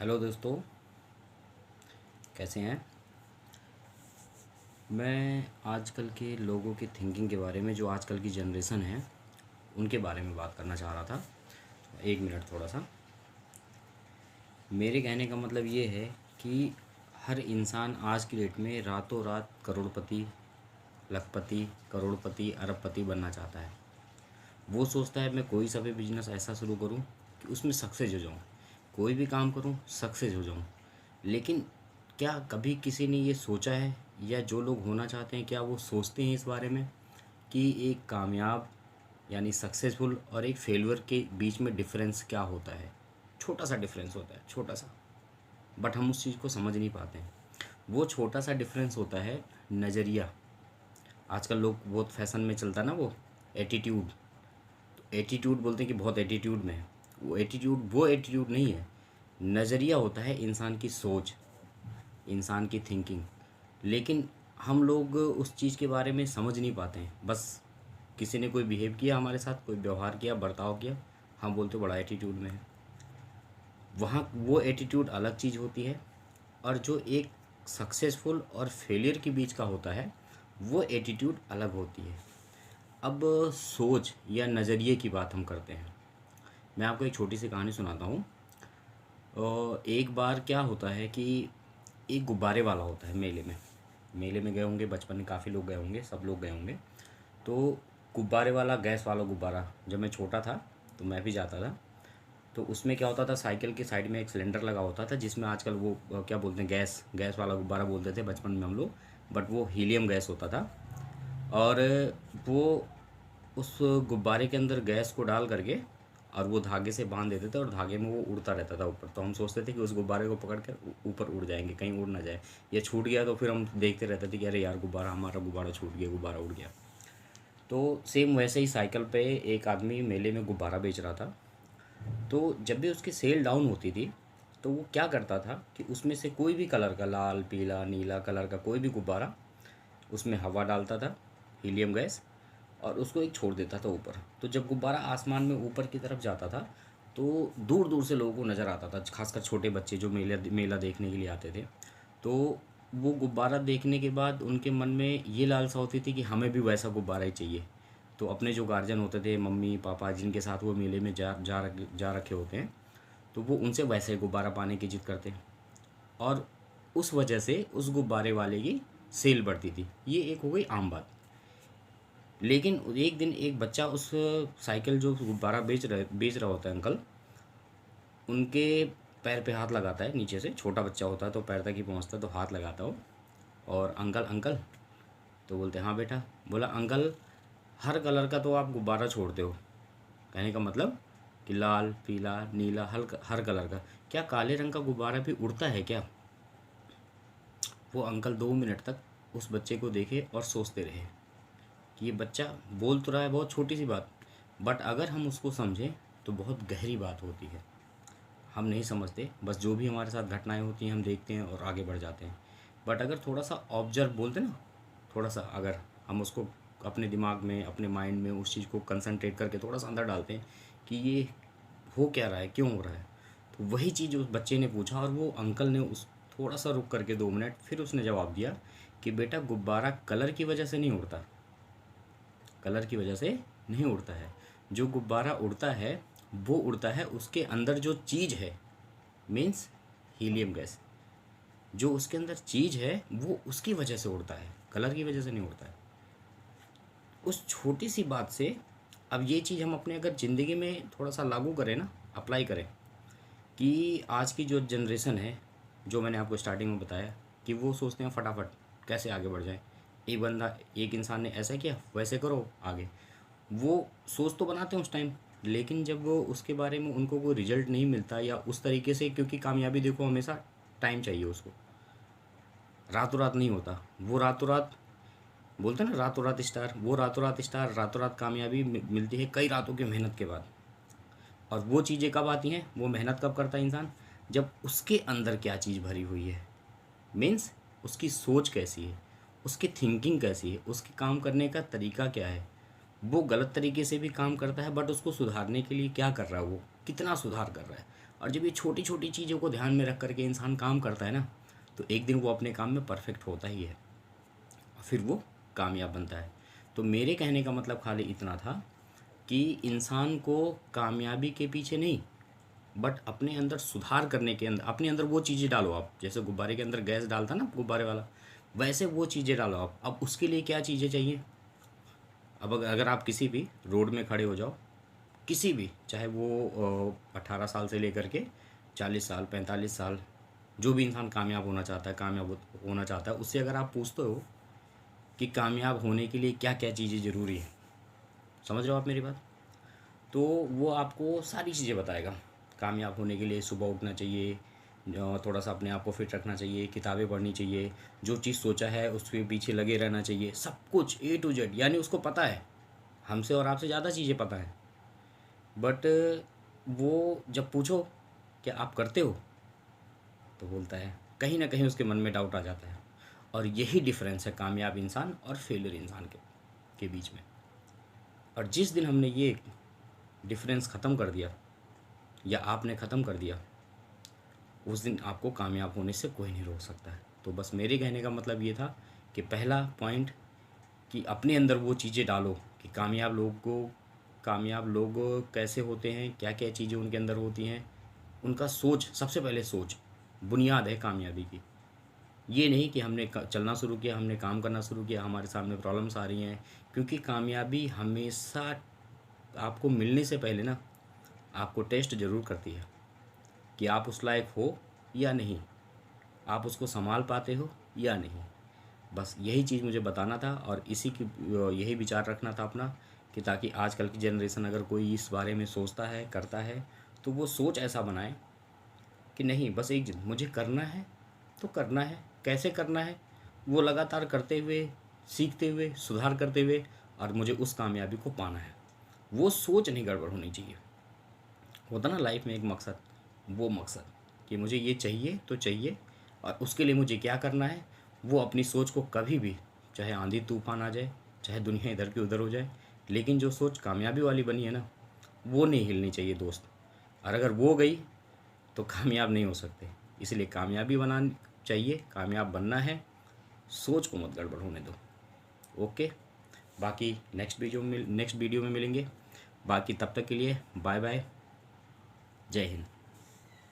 Hello दोस्तों, कैसे हैं। मैं आजकल के लोगों की थिंकिंग के बारे में, जो आजकल की जनरेशन है उनके बारे में बात करना चाह रहा था। एक मिनट थोड़ा सा। मेरे कहने का मतलब ये है कि हर इंसान आज की डेट में रातों रात करोड़पति, लखपति, करोड़पति, अरबपति बनना चाहता है। वो सोचता है मैं कोई सा भी बिजनेस ऐसा शुरू करूं कि उसमें सक्सेस हो जाऊं, कोई भी काम करूं सक्सेस हो जाऊं। लेकिन क्या कभी किसी ने ये सोचा है, या जो लोग होना चाहते हैं क्या वो सोचते हैं इस बारे में कि एक कामयाब यानी सक्सेसफुल और एक फेलियर के बीच में डिफरेंस क्या होता है। छोटा सा डिफरेंस होता है, छोटा सा, बट हम उस चीज़ को समझ नहीं पाते हैं। वो छोटा सा डिफरेंस होता है नज़रिया। आजकल लोग बहुत फैशन में चलता है ना, वो एटीट्यूड। एटीट्यूड बोलते हैं कि बहुत एटीट्यूड में है। वो एटीट्यूड नहीं है। नज़रिया होता है इंसान की सोच, इंसान की थिंकिंग। लेकिन हम लोग उस चीज़ के बारे में समझ नहीं पाते हैं। बस किसी ने कोई बिहेव किया हमारे साथ, कोई व्यवहार किया, बर्ताव किया, हम बोलते बड़ा एटीट्यूड में है। वहाँ वो एटीट्यूड अलग चीज़ होती है। और जो एक सक्सेसफुल और फेलियर के बीच का होता है, वो एटीट्यूड अलग होती है। अब सोच या नज़रिए की बात हम करते हैं। मैं आपको एक छोटी सी कहानी सुनाता हूँ। एक बार क्या होता है कि एक गुब्बारे वाला होता है मेले में। मेले में गए होंगे, बचपन में काफ़ी लोग गए होंगे, सब लोग गए होंगे। तो गुब्बारे वाला, गैस वाला गुब्बारा, जब मैं छोटा था तो मैं भी जाता था। तो उसमें क्या होता था, साइकिल के साइड में एक सिलेंडर लगा होता था, जिसमें आजकल वो क्या बोलते हैं, गैस गैस वाला गुब्बारा बोलते थे बचपन में हम लोग, बट वो हीलियम गैस होता था। और वो उस गुब्बारे के अंदर गैस को डाल करके और वो धागे से बांध देते थे, और धागे में वो उड़ता रहता था ऊपर। तो हम सोचते थे कि उस गुब्बारे को पकड़ कर ऊपर उड़ जाएंगे, कहीं उड़ ना जाए। ये छूट गया तो फिर हम देखते रहते थे कि अरे यार गुब्बारा, हमारा गुब्बारा छूट गया, गुब्बारा उड़ गया। तो सेम वैसे ही साइकिल पे एक आदमी मेले में गुब्बारा बेच रहा था। तो जब भी उसकी सेल डाउन होती थी, तो वो क्या करता था कि उसमें से कोई भी कलर का, लाल, पीला, नीला कलर का कोई भी गुब्बारा, उसमें हवा डालता था, हीलियम गैस, और उसको एक छोड़ देता था ऊपर। तो जब गुब्बारा आसमान में ऊपर की तरफ जाता था, तो दूर दूर से लोगों को नज़र आता था, खासकर छोटे बच्चे जो मेला मेला देखने के लिए आते थे। तो वो गुब्बारा देखने के बाद उनके मन में ये लालसा होती थी कि हमें भी वैसा गुब्बारा ही चाहिए। तो अपने जो गार्जियन होते थे, मम्मी पापा, जिनके साथ वो मेले में जा रखे होते हैं, तो वो उनसे वैसे गुब्बारा पाने की जिद करते हैं। और उस वजह से उस गुब्बारे वाले की सेल बढ़ती थी। ये एक हो गई आम बात। लेकिन एक दिन एक बच्चा उस साइकिल, जो गुब्बारा बेच रहा होता है अंकल, उनके पैर पे हाथ लगाता है नीचे से। छोटा बच्चा होता है तो पैर तक ही पहुंचता है, तो हाथ लगाता हो, और अंकल अंकल, तो बोलते हैं हाँ बेटा। बोला अंकल, हर कलर का तो आप गुब्बारा छोड़ते हो। कहने का मतलब कि लाल, पीला, नीला, हर कलर का, क्या काले रंग का गुब्बारा भी उड़ता है क्या। वो अंकल 2 मिनट तक उस बच्चे को देखे और सोचते रहे कि ये बच्चा बोल तो रहा है बहुत छोटी सी बात, बट अगर हम उसको समझें तो बहुत गहरी बात होती है। हम नहीं समझते, बस जो भी हमारे साथ घटनाएं होती हैं हम देखते हैं और आगे बढ़ जाते हैं। बट अगर थोड़ा सा ऑब्जर्व बोलते ना, थोड़ा सा अगर हम उसको अपने दिमाग में, अपने माइंड में उस चीज़ को कंसंट्रेट करके थोड़ा सा अंदर डालते हैं कि ये हो क्या रहा है, क्यों हो रहा है, तो वही चीज़ उस बच्चे ने पूछा, और वो अंकल ने उस थोड़ा सा रुक करके 2 मिनट फिर उसने जवाब दिया कि बेटा गुब्बारा कलर की वजह से नहीं उड़ता, कलर की वजह से नहीं उड़ता है। जो गुब्बारा उड़ता है वो उड़ता है उसके अंदर जो चीज़ है, मीन्स हीलियम गैस। जो उसके अंदर चीज़ है वो उसकी वजह से उड़ता है, कलर की वजह से नहीं उड़ता है। उस छोटी सी बात से अब ये चीज़ हम अपने अगर ज़िंदगी में थोड़ा सा लागू करें ना, अप्लाई करें, कि आज की जो जनरेशन है, जो मैंने आपको स्टार्टिंग में बताया कि वो सोचते हैं फटाफट कैसे आगे बढ़ जाए। एक बंदा, एक इंसान ने ऐसा किया, वैसे करो आगे। वो सोच तो बनाते हैं उस टाइम, लेकिन जब वो उसके बारे में उनको कोई रिजल्ट नहीं मिलता या उस तरीके से, क्योंकि कामयाबी देखो हमेशा टाइम चाहिए उसको, रातों रात नहीं होता। वो रातों रात बोलते हैं ना, रातों रात स्टार, वो रातों रात स्टार, रातों रात कामयाबी मिलती है कई रातों की मेहनत के बाद। और वो चीज़ें कब आती हैं, वो मेहनत कब करता है इंसान, जब उसके अंदर क्या चीज़ भरी हुई है, मीन्स उसकी सोच कैसी है, उसकी थिंकिंग कैसी है, उसके काम करने का तरीका क्या है। वो गलत तरीके से भी काम करता है, बट उसको सुधारने के लिए क्या कर रहा है, वो कितना सुधार कर रहा है। और जब ये छोटी छोटी चीज़ों को ध्यान में रख करके इंसान काम करता है ना, तो एक दिन वो अपने काम में परफेक्ट होता ही है, फिर वो कामयाब बनता है। तो मेरे कहने का मतलब खाली इतना था कि इंसान को कामयाबी के पीछे नहीं, बट अपने अंदर सुधार करने के अंदर, अपने अंदर वो चीज़ें डालो आप, जैसे गुब्बारे के अंदर गैस डालता ना गुब्बारे वाला, वैसे वो चीज़ें डालो आप। अब उसके लिए क्या चीज़ें चाहिए? अब अगर आप किसी भी रोड में खड़े हो जाओ, किसी भी, चाहे वो 18 साल से लेकर के 40 साल 45 साल, जो भी इंसान कामयाब होना चाहता है, होना चाहता है, उससे अगर आप पूछते हो कि कामयाब होने के लिए क्या क्या चीज़ें ज़रूरी है, समझ रहे हो आप मेरी बात, तो वो आपको सारी चीज़ें बताएगा। कामयाब होने के लिए सुबह उठना चाहिए, थोड़ा सा अपने आप को फिट रखना चाहिए, किताबें पढ़नी चाहिए, जो चीज़ सोचा है उसके पीछे लगे रहना चाहिए, सब कुछ A to Z। यानी उसको पता है, हमसे और आपसे ज़्यादा चीज़ें पता है, बट वो जब पूछो क्या आप करते हो, तो बोलता है, कहीं ना कहीं उसके मन में डाउट आ जाता है। और यही डिफरेंस है कामयाब इंसान और फेलियर इंसान के बीच में। और जिस दिन हमने ये डिफरेंस ख़त्म कर दिया, या आपने ख़त्म कर दिया, उस दिन आपको कामयाब होने से कोई नहीं रोक सकता है। तो बस मेरे कहने का मतलब ये था कि पहला पॉइंट, कि अपने अंदर वो चीज़ें डालो कि कामयाब लोग कैसे होते हैं, क्या क्या चीज़ें उनके अंदर होती हैं, उनका सोच, सबसे पहले सोच बुनियाद है कामयाबी की। ये नहीं कि हमने चलना शुरू किया, हमने काम करना शुरू किया, हमारे सामने प्रॉब्लम्स आ रही हैं, क्योंकि कामयाबी हमेशा आपको मिलने से पहले ना आपको टेस्ट ज़रूर करती है कि आप उस लायक हो या नहीं, आप उसको संभाल पाते हो या नहीं। बस यही चीज़ मुझे बताना था, और इसी की यही विचार रखना था अपना, कि ताकि आजकल की जनरेशन अगर कोई इस बारे में सोचता है, करता है, तो वो सोच ऐसा बनाए कि नहीं, बस एक दिन मुझे करना है तो करना है, कैसे करना है वो लगातार करते हुए, सीखते हुए, सुधार करते हुए, और मुझे उस कामयाबी को पाना है। वो सोच नहीं गड़बड़ होनी चाहिए। होता ना लाइफ में एक मकसद, वो मकसद कि मुझे ये चाहिए तो चाहिए, और उसके लिए मुझे क्या करना है, वो अपनी सोच को कभी भी, चाहे आंधी तूफान आ जाए, चाहे दुनिया इधर की उधर हो जाए, लेकिन जो सोच कामयाबी वाली बनी है ना, वो नहीं हिलनी चाहिए दोस्त। और अगर वो गई तो कामयाब नहीं हो सकते। इसलिए कामयाबी बनानी चाहिए, कामयाब बनना है, सोच को मत गड़बड़ होने दो। ओके, बाकी नेक्स्ट वीडियो में मिलेंगे। बाकी तब तक के लिए बाय बाय, जय हिंद।